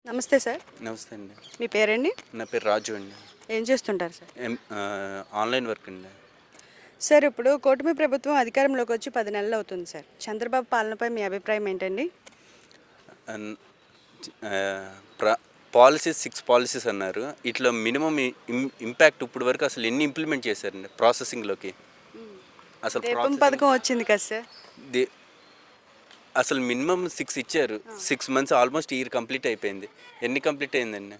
నమస్తే సార్. నమస్తే అండి. మీ పేరండి? నా పేరు రాజు అండి. ఏం చేస్తుంటారు సార్? ఆన్లైన్ వర్క్ అండి. సార్, ఇప్పుడు కూటమి ప్రభుత్వం అధికారంలోకి వచ్చి 10 నెలలు అవుతుంది సార్. చంద్రబాబు పాలనపై మీ అభిప్రాయం ఏంటండి? అన్- ఆ, పాలసీస్ 6 పాలసీస్ అన్నారు. ఇట్లా మినిమం ఇంపాక్ట్ ఇప్పుడు వరకు అసలు ఎన్ని ఇంప్లిమెంట్ చేశారండి ప్రాసెసింగ్లోకి? అసలు దీపం పథకం వచ్చింది కదా సార్. ది అసలు మినిమం 6 ఇచ్చారు. 6 మంత్స్ ఆల్మోస్ట్ ఇయర్ కంప్లీట్ అయిపోయింది. ఎన్ని కంప్లీట్ అయిందండి?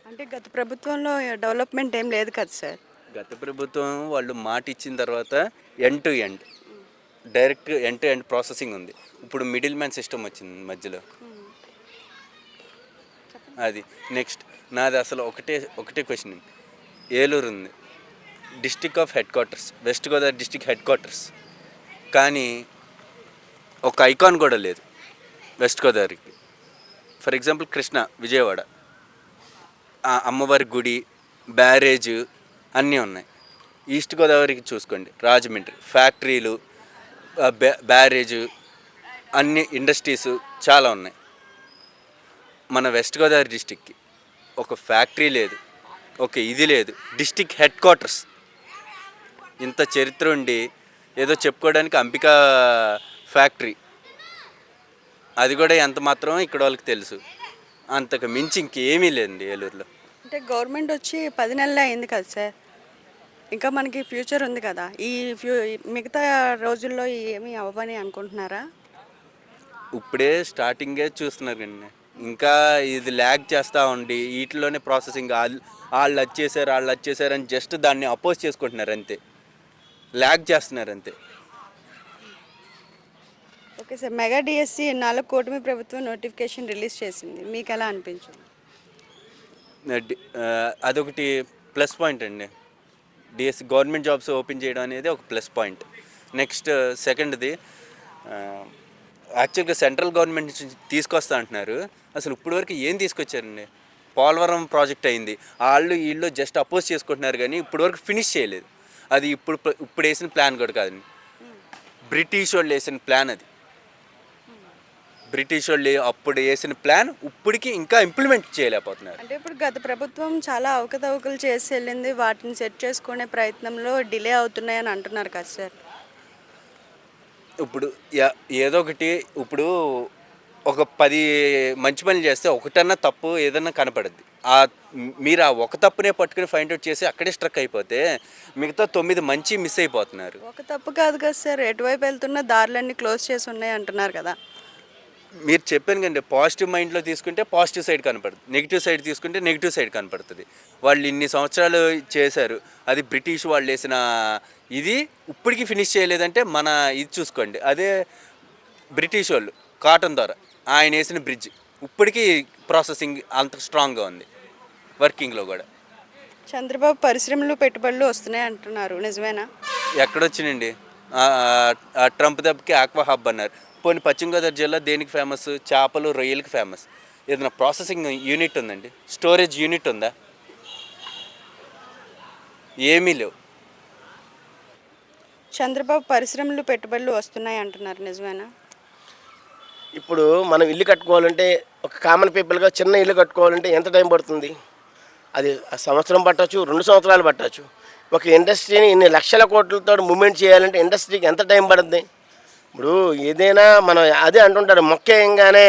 అంటే గత ప్రభుత్వంలో డెవలప్మెంట్ ఏం లేదు కదా సార్. గత ప్రభుత్వం వాళ్ళు మాట ఇచ్చిన తర్వాత end to end direct end to end processing ఉంది. ఇప్పుడు మిడిల్ మ్యాన్ సిస్టమ్ వచ్చింది మధ్యలో. అది నెక్స్ట్ నాది అసలు ఒకటే క్వశ్చన్. ఏలూరు ఉంది, district of head quarters, west Godavari district head quarters, కానీ ఒక ఐకాన్ కూడా లేదు వెస్ట్ గోదావరికి. ఫర్ ఎగ్జాంపుల్ కృష్ణ, విజయవాడ, ఆ అమ్మవారి గుడి, బ్యారేజ్ అన్నీ ఉన్నాయి. ఈస్ట్ గోదావరికి చూసుకోండి, రాజమండ్రి ఫ్యాక్టరీలు, బ్యారేజ్, అన్ని ఇండస్ట్రీస్ చాలా ఉన్నాయి. మన వెస్ట్ గోదావరి డిస్టిక్కి ఒక ఫ్యాక్టరీ లేదు, ఒక ఇది లేదు. డిస్టిక్ హెడ్ క్వార్టర్స్ ఇంత చరిత్ర ఉండి ఏదో చెప్పుకోవడానికి అంబికా ఫ్యాక్టరీ, అది కూడా ఎంత మాత్రం ఇక్కడ వాళ్ళకి తెలుసు. అంతకు మించి ఇంకేమీ లేదండి ఏలూరులో. అంటే గవర్నమెంట్ వచ్చి 10 నెలలు అయింది కదా సార్. ఇంకా మనకి ఫ్యూచర్ ఉంది కదా. మిగతా రోజుల్లో ఏమీ అవ్వని అనుకుంటున్నారా? ఇప్పుడే స్టార్టింగే చూస్తున్నారు కండి. ఇంకా ఇది ల్యాగ్ చేస్తూ ఉండి వీటిలోనే ప్రాసెసింగ్ వాళ్ళు వచ్చేసారు అని జస్ట్ దాన్ని అపోజ్ చేసుకుంటున్నారు అంతే. ల్యాగ్ చేస్తున్నారు అంతే. ఓకే సార్, మెగా డిఎస్సి 4 కూటమి ప్రభుత్వం నోటిఫికేషన్ రిలీజ్ చేసింది. మీకు ఎలా అనిపించింది? అదొకటి ప్లస్ పాయింట్ అండి. డిఎస్సి గవర్నమెంట్ జాబ్స్ ఓపెన్ చేయడం అనేది ఒక ప్లస్ పాయింట్. నెక్స్ట్ సెకండ్ది, యాక్చువల్గా సెంట్రల్ గవర్నమెంట్ నుంచి తీసుకొస్తా అంటున్నారు. అసలు ఇప్పుడు వరకు ఏం తీసుకొచ్చారండి? పోలవరం ప్రాజెక్ట్ అయింది, వీళ్ళు జస్ట్ అపోజ్ చేసుకుంటున్నారు కానీ ఇప్పుడు వరకు ఫినిష్ చేయలేదు. అది ఇప్పుడు వేసిన ప్లాన్ కూడా కాదండి, బ్రిటిష్ వాళ్ళు వేసిన ప్లాన్. అది బ్రిటిష్ వాళ్ళు అప్పుడు వేసిన ప్లాన్ ఇప్పటికి ఇంకా ఇంప్లిమెంట్ చేయలేకపోతున్నారు. అంటే ఇప్పుడు గత ప్రభుత్వం చాలా అవకతవకలు చేసి వెళ్ళింది, వాటిని సెట్ చేసుకునే ప్రయత్నంలో డిలే అవుతున్నాయని అంటున్నారు కదా సార్. ఇప్పుడు ఏదో ఒకటి, ఇప్పుడు ఒక 10 మంచి పనులు చేస్తే ఒకటన్నా తప్పు ఏదన్నా కనపడుద్ది. మీరు ఆ ఒక తప్పునే పట్టుకుని ఫైండ్ అవుట్ చేసి అక్కడే స్ట్రక్ అయిపోతే మిగతా 9 మంచి మిస్ అయిపోతున్నారు. ఒక తప్పు కాదు కదా సార్, ఎటువైపు వెళ్తున్న దారులన్నీ క్లోజ్ చేసి ఉన్నాయి అంటున్నారు కదా. మీరు చెప్పాను కండి, పాజిటివ్ మైండ్లో తీసుకుంటే పాజిటివ్ సైడ్ కనపడుతుంది, నెగిటివ్ సైడ్ తీసుకుంటే నెగిటివ్ సైడ్ కనపడుతుంది. వాళ్ళు ఇన్ని సంవత్సరాలు చేశారు, అది బ్రిటిష్ వాళ్ళు వేసిన ఇది ఇప్పటికీ ఫినిష్ చేయలేదంటే మన ఇది చూసుకోండి. అదే బ్రిటిష్ వాళ్ళు కాటన్ ద్వారా ఆయన వేసిన బ్రిడ్జ్ ఇప్పటికీ ప్రాసెసింగ్ అంత స్ట్రాంగ్గా ఉంది, వర్కింగ్లో కూడా. చంద్రబాబు పరిశ్రమలు పెట్టుబడులు వస్తున్నాయి అంటున్నారు, నిజమేనా? ఎక్కడొచ్చినండి? ట్రంప్ దెబ్బకి ఆక్వా హబ్ అన్నారు. పోనీ పశ్చిమ గోదావరి జిల్లా దేనికి ఫేమస్? చేపలు, రొయ్యలకి ఫేమస్. ఏదైనా ప్రాసెసింగ్ యూనిట్ ఉందండి? స్టోరేజ్ యూనిట్ ఉందా? ఏమీ లేవు. చంద్రబాబు పరిశ్రమలు పెట్టుబడులు వస్తున్నాయి అంటున్నారు, నిజమేనా? ఇప్పుడు మనం ఇల్లు కట్టుకోవాలంటే, ఒక కామన్ పీపుల్గా చిన్న ఇల్లు కట్టుకోవాలంటే ఎంత టైం పడుతుంది? అది సంవత్సరం పట్టచ్చు, 2 సంవత్సరాలు పట్టచ్చు. ఒక ఇండస్ట్రీని ఇన్ని లక్షల కోట్లతో మూమెంట్ చేయాలంటే ఇండస్ట్రీకి ఎంత టైం పడుతుంది? ఇప్పుడు ఏదైనా మనం అదే అంటుంటారు, మొక్క వేయంగానే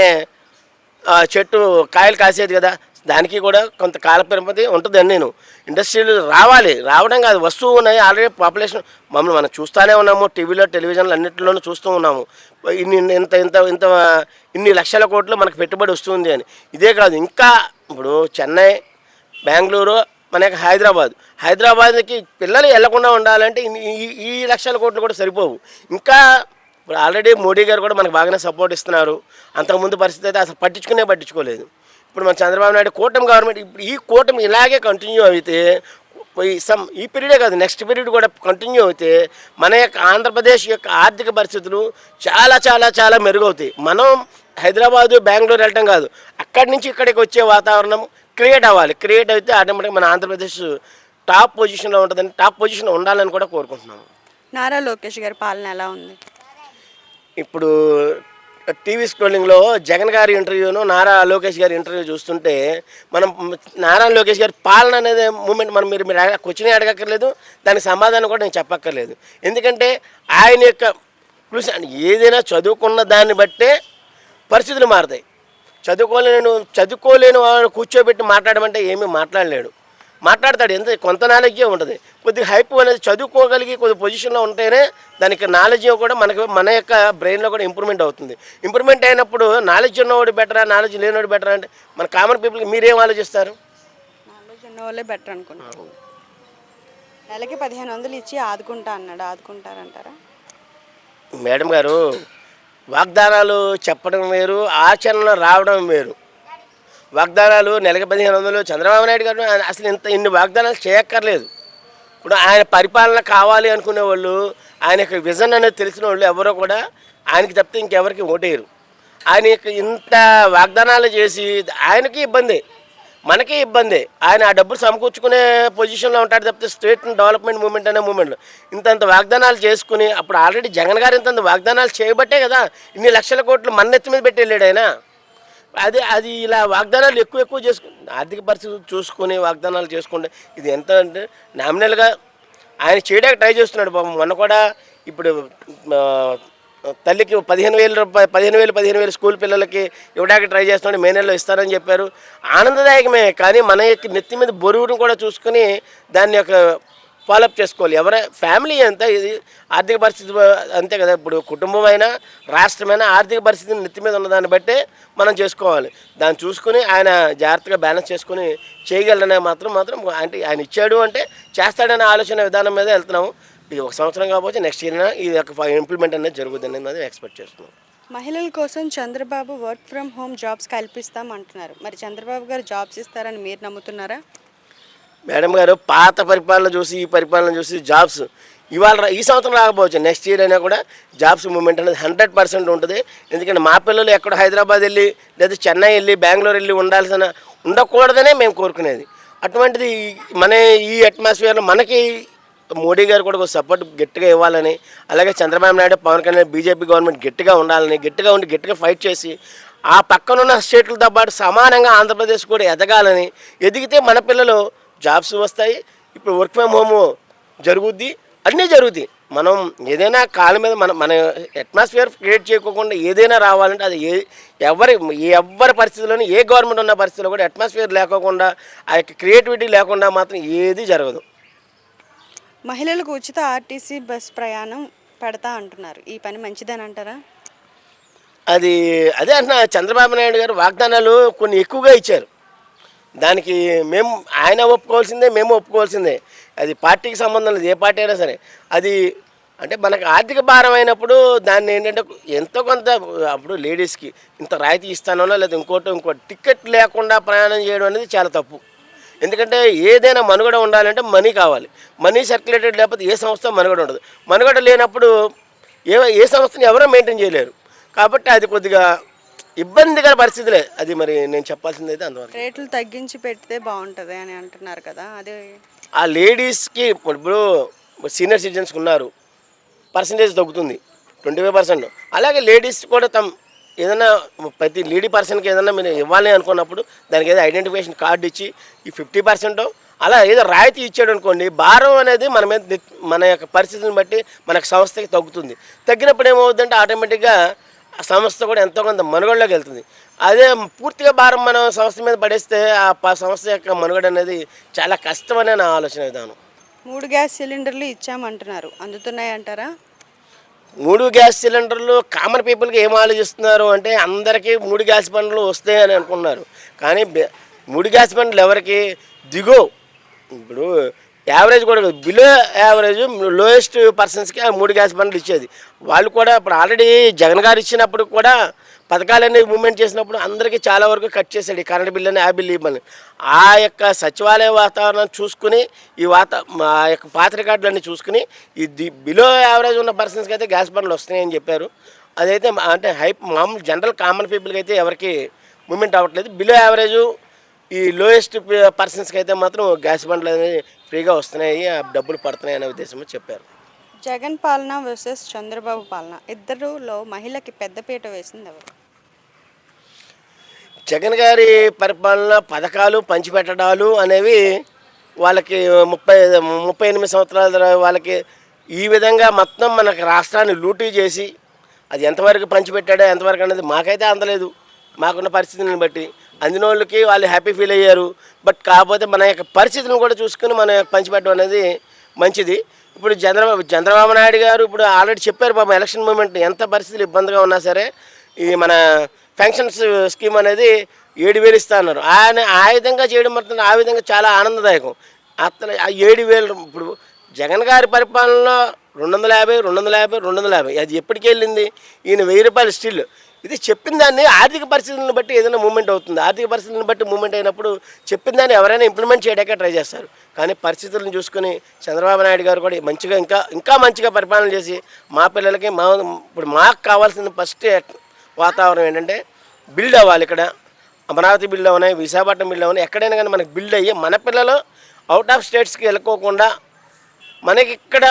చెట్టు కాయలు కాసేది కదా, దానికి కూడా కొంత కాల పరిమితి ఉంటుందని. నేను ఇండస్ట్రీలు రావడం కాదు, వస్తువు ఉన్నాయి ఆల్రెడీ. పాపులేషన్ మనం చూస్తూనే ఉన్నాము, టీవీలో, టెలివిజన్లో అన్నింటిలోనూ చూస్తూ ఉన్నాము. ఇన్ని లక్షల కోట్లు మనకు పెట్టుబడి వస్తుంది అని. ఇదే కాదు, ఇంకా ఇప్పుడు చెన్నై, బెంగళూరు, మనకి హైదరాబాద్కి పిల్లలు వెళ్లకుండా ఉండాలంటే ఈ లక్షల కోట్లు కూడా సరిపోవు. ఇంకా ఇప్పుడు ఆల్రెడీ మోడీ గారు కూడా మనకు బాగానే సపోర్ట్ ఇస్తున్నారు. అంతకుముందు పరిస్థితి అయితే అసలు పట్టించుకోలేదు. ఇప్పుడు మన చంద్రబాబు నాయుడు కూటమి గవర్నమెంట్, ఇప్పుడు ఈ కూటమి ఇలాగే కంటిన్యూ అయితే ఈ పీరియడే కాదు, నెక్స్ట్ పీరియడ్ కూడా కంటిన్యూ అయితే మన యొక్క ఆంధ్రప్రదేశ్ యొక్క ఆర్థిక పరిస్థితులు చాలా చాలా చాలా మెరుగవుతాయి. మనం హైదరాబాదు, బెంగళూరు వెళ్ళటం కాదు, అక్కడి నుంచి ఇక్కడికి వచ్చే వాతావరణం క్రియేట్ అవ్వాలి. క్రియేట్ అయితే ఆటోమేటిక్గా మన ఆంధ్రప్రదేశ్ టాప్ పొజిషన్లో ఉంటుందని, టాప్ పొజిషన్లో ఉండాలని కూడా కోరుకుంటున్నాము. నారా లోకేష్ గారి పాలన ఎలా ఉంది? ఇప్పుడు టీవీ స్క్రోలింగ్లో జగన్ గారి ఇంటర్వ్యూను నారా లోకేష్ గారి ఇంటర్వ్యూ చూస్తుంటే మనం నారా లోకేష్ గారి పాలన అనేది మూమెంట్ మనం మీరు క్వశ్చన్ అడగక్కర్లేదు, దానికి సమాధానం కూడా నేను చెప్పక్కర్లేదు. ఎందుకంటే ఆయన యొక్క ప్లస్ ఏదైనా చదువుకున్న దాన్ని బట్టే పరిస్థితులు మారుతాయి. చదువుకోలేని వాడు కూర్చోబెట్టి మాట్లాడమంటే ఏమీ మాట్లాడలేడు. మాట్లాడతాడు, ఎంత కొంత నాలెడ్జే ఉంటుంది. కొద్దిగా హైప్ అనేది చదువుకోగలిగి కొద్ది పొజిషన్లో ఉంటేనే దానికి నాలెడ్జ్ కూడా మన యొక్క బ్రెయిన్లో కూడా ఇంప్రూవ్మెంట్ అవుతుంది. ఇంప్రూవ్మెంట్ అయినప్పుడు నాలెడ్జ్ ఉన్నవాడు బెటరా, నాలెడ్జ్ లేనివాడు బెటరా అంటే మన కామన్ పీపుల్కి మీరేం ఆలోచిస్తారు? నాలెడ్జ్ ఉన్న వాళ్ళే బెటర్ అనుకుంటారు. నెలకి 1500 ఇచ్చి ఆదుకుంటా అన్నాడు, ఆదుకుంటారంటారా? మేడం గారు, వాగ్దానాలు చెప్పడం వేరు, ఆచరణలో రావడం వేరు. వాగ్దానాలు నెలకి 1500 చంద్రబాబు నాయుడు గారు అసలు ఇన్ని వాగ్దానాలు చేయక్కర్లేదు. ఇప్పుడు ఆయన పరిపాలన కావాలి అనుకునే వాళ్ళు, ఆయన యొక్క విజన్ అనేది తెలిసిన వాళ్ళు ఎవరో కూడా ఆయనకి తప్పితే ఇంకెవరికి ఓటేయరు. ఆయన ఇంత వాగ్దానాలు చేసి ఆయనకి ఇబ్బంది, మనకి ఇబ్బంది. ఆయన ఆ డబ్బులు సమకూర్చుకునే పొజిషన్లో ఉంటాడు తప్పితే స్టేట్ డెవలప్మెంట్ మూమెంట్ అనే మూమెంట్లో ఇంతంత వాగ్దానాలు చేసుకుని అప్పుడు ఆల్రెడీ జగన్ గారు ఇంతంత వాగ్దానాలు చేయబట్టే కదా ఇన్ని లక్షల కోట్లు మన ఎత్తి మీద పెట్టి వెళ్ళాడు ఆయన. అది ఇలా వాగ్దానాలు ఎక్కువ చేసుకుని ఆర్థిక పరిస్థితి చూసుకొని వాగ్దానాలు చేసుకుంటే ఇది ఎంత అంటే నామినల్గా ఆయన చేయడానికి ట్రై చేస్తున్నాడు. పాపం మొన్న కూడా ఇప్పుడు తల్లికి 15,000 స్కూల్ పిల్లలకి ఇవ్వడానికి ట్రై చేస్తున్నాడు. మే నెలలో ఇస్తారని చెప్పారు. ఆనందదాయకమే, కానీ మన యొక్క నెత్తి మీద బరువును కూడా చూసుకుని దాన్ని యొక్క ఫాలోఅప్ చేసుకోవాలి. ఫ్యామిలీ అంతా ఇది ఆర్థిక పరిస్థితి అంతే కదా. ఇప్పుడు కుటుంబం అయినా రాష్ట్రమైనా ఆర్థిక పరిస్థితిని నెత్తి మీద ఉన్నదాన్ని బట్టే మనం చేసుకోవాలి. దాన్ని చూసుకుని ఆయన జాగ్రత్తగా బ్యాలెన్స్ చేసుకుని చేయగలరనే మాత్రం అంటే ఆయన ఇచ్చాడు అంటే చేస్తాడనే ఆలోచన విధానం మీద వెళ్తున్నాము. ఇది 1 సంవత్సరం కాకపోతే నెక్స్ట్ ఇయర్ ఇది ఒక ఇంప్లిమెంట్ అనేది జరుగుతుంది అనేది ఎక్స్పెక్ట్ చేస్తున్నాం. మహిళల కోసం Chandrababu work from home jobs కల్పిస్తాం అంటున్నారు. మరి చంద్రబాబు గారు జాబ్స్ ఇస్తారని మీరు నమ్ముతున్నారా? మేడం గారు, పాత పరిపాలన చూసి ఈ పరిపాలన చూసి జాబ్స్ ఈ సంవత్సరం రాకపోవచ్చు, నెక్స్ట్ ఇయర్ అయినా కూడా జాబ్స్ మూమెంట్ అనేది 100% ఉంటుంది. ఎందుకంటే మా పిల్లలు ఎక్కడ హైదరాబాద్ వెళ్ళి లేదా చెన్నై వెళ్ళి బెంగళూరు వెళ్ళి ఉండకూడదనే మేము కోరుకునేది. అటువంటిది మన ఈ అట్మాస్ఫియర్లో మనకి మోడీ గారు కూడా సపోర్ట్ గట్టిగా ఇవ్వాలని, అలాగే చంద్రబాబు నాయుడు, పవన్ కళ్యాణ్, బీజేపీ గవర్నమెంట్ గట్టిగా ఉండాలని, గట్టిగా ఫైట్ చేసి ఆ పక్కనున్న స్టేట్లతో పాటు సమానంగా ఆంధ్రప్రదేశ్ కూడా ఎదగాలని, ఎదిగితే మన పిల్లలు జాబ్స్ వస్తాయి. ఇప్పుడు వర్క్ ఫ్రమ్ హోమ్ జరుగుద్ది, అన్నీ జరుగుతాయి. మనం ఏదైనా కాళ్ళ మీద మన అట్మాస్ఫియర్ క్రియేట్ చేయకోకుండా ఏదైనా రావాలంటే అది ఎవరి పరిస్థితుల్లోనూ ఏ గవర్నమెంట్ ఉన్న పరిస్థితుల్లో కూడా అట్మాస్ఫియర్ లేకోకుండా ఆ యొక్క క్రియేటివిటీ లేకుండా మాత్రం ఏది జరగదు. మహిళలకు ఉచిత ఆర్టీసీ బస్ ప్రయాణం పెడతా అంటున్నారు. ఈ పని మంచిదని అంటారా? అదే అంటున్నా, చంద్రబాబు నాయుడు గారు వాగ్దానాలు కొన్ని ఎక్కువగా ఇచ్చారు. దానికి ఆయన ఒప్పుకోవాల్సిందే, మేము ఒప్పుకోవాల్సిందే. అది పార్టీకి సంబంధం లేదు, ఏ పార్టీ అయినా సరే. అది అంటే మనకు ఆర్థిక భారం అయినప్పుడు దాన్ని ఏంటంటే ఎంతో కొంత అప్పుడు లేడీస్కి ఇంత రాయితీ ఇస్తానో లేదా ఇంకోటి టికెట్ లేకుండా ప్రయాణం చేయడం అనేది చాలా తప్పు. ఎందుకంటే ఏదైనా మనుగడ ఉండాలంటే మనీ కావాలి. మనీ సర్క్యులేటెడ్ లేకపోతే ఏ సంస్థ మనుగడ ఉండదు. మనుగడ లేనప్పుడు ఏ సంస్థని ఎవరో మెయింటైన్ చేయలేరు. కాబట్టి అది కొద్దిగా ఇబ్బందికర పరిస్థితులే. అది మరి నేను చెప్పాల్సింది అయితే అందువల్ల రేట్లు తగ్గించి పెడితే బాగుంటుంది అని అంటున్నారు కదా. అదే ఆ లేడీస్కి ఇప్పుడు సీనియర్ సిటిజన్స్కి ఉన్నారు, పర్సంటేజ్ తగ్గుతుంది 25%. అలాగే లేడీస్ కూడా ఏదైనా ప్రతి లేడీ పర్సన్కి ఏదైనా మీరు ఇవ్వాలి అనుకున్నప్పుడు దానికి ఏదో ఐడెంటిఫికేషన్ కార్డు ఇచ్చి ఈ 50% అలా ఏదో రాయితీ ఇచ్చాడు అనుకోండి, భారం అనేది మన మీద మన యొక్క పరిస్థితిని బట్టి మనకు సంస్థకి తగ్గుతుంది. తగ్గినప్పుడు ఏమవుతుందంటే ఆటోమేటిక్గా ఆ సంస్థ కూడా ఎంతో కొంత మనుగడలోకి వెళ్తుంది. అదే పూర్తిగా భారం మనం సంస్థ మీద పడేస్తే ఆ సంస్థ యొక్క మనుగడ అనేది చాలా కష్టమనే నా ఆలోచన విధానం. 3 గ్యాస్ సిలిండర్లు ఇచ్చామంటున్నారు, అందుతున్నాయి అంటారా? 3 గ్యాస్ సిలిండర్లు కామన్ పీపుల్కి ఏం ఆలోచిస్తున్నారు అంటే అందరికీ 3 గ్యాస్ బండ్లు వస్తాయని అనుకున్నారు. కానీ 3 గ్యాస్ బండ్లు ఎవరికి దిగో, ఇప్పుడు యావరేజ్ కూడా బిలో యావరేజ్ లోయెస్ట్ పర్సన్స్కి ఆ 3 గ్యాస్ బండ్లు ఇచ్చేది. వాళ్ళు కూడా ఇప్పుడు ఆల్రెడీ జగన్ గారు ఇచ్చినప్పుడు కూడా పథకాలన్నీ మూమెంట్ చేసినప్పుడు అందరికీ చాలా వరకు కట్ చేశాడు. ఈ కరెంట్ బిల్లు అని ఆ బిల్లు ఇవ్వని ఆ యొక్క సచివాలయ వాతావరణం చూసుకుని ఆ యొక్క పాత రికార్డులన్నీ చూసుకుని ఈ బిలో యావరేజ్ ఉన్న పర్సన్స్కి అయితే గ్యాస్ బండ్లు వస్తున్నాయని చెప్పారు. అదైతే అంటే మామూలు జనరల్ కామన్ పీపుల్కి అయితే ఎవరికి మూమెంట్ అవ్వట్లేదు. బిలో యావరేజ్ ఈ లోయెస్ట్ పర్సన్స్కి అయితే మాత్రం గ్యాస్ బండ్లు అనేవి ఫ్రీగా వస్తున్నాయి, డబ్బులు పడుతున్నాయి అనే ఉద్దేశంలో చెప్పారు. జగన్ పాలన వర్సెస్ చంద్రబాబు పాలన ఇద్దరులో మహిళకి పెద్దపీట వేసింది ఎవరు? జగన్ గారి పరిపాలన పథకాలు పంచిపెట్టడాలు అనేవి వాళ్ళకి 38 సంవత్సరాల వాళ్ళకి ఈ విధంగా మొత్తం మనకు రాష్ట్రాన్ని లూటీ చేసి అది ఎంతవరకు పంచిపెట్టాడో ఎంతవరకు అనేది మాకైతే అందలేదు. మాకున్న పరిస్థితులను బట్టి అందిన వాళ్ళకి వాళ్ళు హ్యాపీ ఫీల్ అయ్యారు. బట్ కాకపోతే మన యొక్క పరిస్థితులను కూడా చూసుకుని మన పంచిపెట్టడం అనేది మంచిది. ఇప్పుడు చంద్రబాబు నాయుడు గారు ఇప్పుడు ఆల్రెడీ చెప్పారు పాపం ఎలక్షన్ మూమెంట్ ఎంత పరిస్థితులు ఇబ్బందిగా ఉన్నా సరే ఈ మన పెన్షన్స్ స్కీమ్ అనేది 7,000 ఇస్తా అన్నారు. ఆయన ఆ విధంగా చేయడం మాత్రం ఆ విధంగా చాలా ఆనందదాయకం. అతను ఆ 7,000 ఇప్పుడు జగన్ గారి పరిపాలనలో 250 అది ఎప్పటికి వెళ్ళింది? ఈయన 1,000 రూపాయలు స్టిల్. ఇది చెప్పిన దాన్ని ఆర్థిక పరిస్థితులను బట్టి ఏదైనా మూమెంట్ అవుతుంది. ఆర్థిక పరిస్థితులను బట్టి మూమెంట్ అయినప్పుడు చెప్పిన దాన్ని ఎవరైనా ఇంప్లిమెంట్ చేయడానికే ట్రై చేస్తారు. కానీ పరిస్థితులను చూసుకుని చంద్రబాబు నాయుడు గారు కూడా మంచిగా ఇంకా మంచిగా పరిపాలన చేసి మా పిల్లలకి ఇప్పుడు మాకు కావాల్సిన ఫస్ట్ వాతావరణం ఏంటంటే బిల్డ్ అవ్వాలి. ఇక్కడ అమరావతి బిల్డ్ అవునాయి, విశాఖపట్నం బిల్డ్ అవునాయి, ఎక్కడైనా కానీ మనకి బిల్డ్ అయ్యి మన పిల్లలు అవుట్ ఆఫ్ స్టేట్స్కి వెళ్ళకోకుండా మనకి ఇక్కడ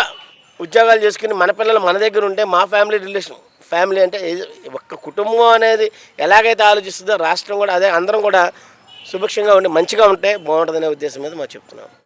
ఉద్యోగాలు చేసుకుని మన పిల్లలు మన దగ్గర ఉంటే మా ఫ్యామిలీ అంటే ఒక్క కుటుంబం అనేది ఎలాగైతే ఆలోచిస్తుందో రాష్ట్రం కూడా అదే అందరం కూడా సుభిక్షంగా ఉండి మంచిగా ఉంటే బాగుంటుందనే ఉద్దేశం మీద మనం చెప్తున్నాం.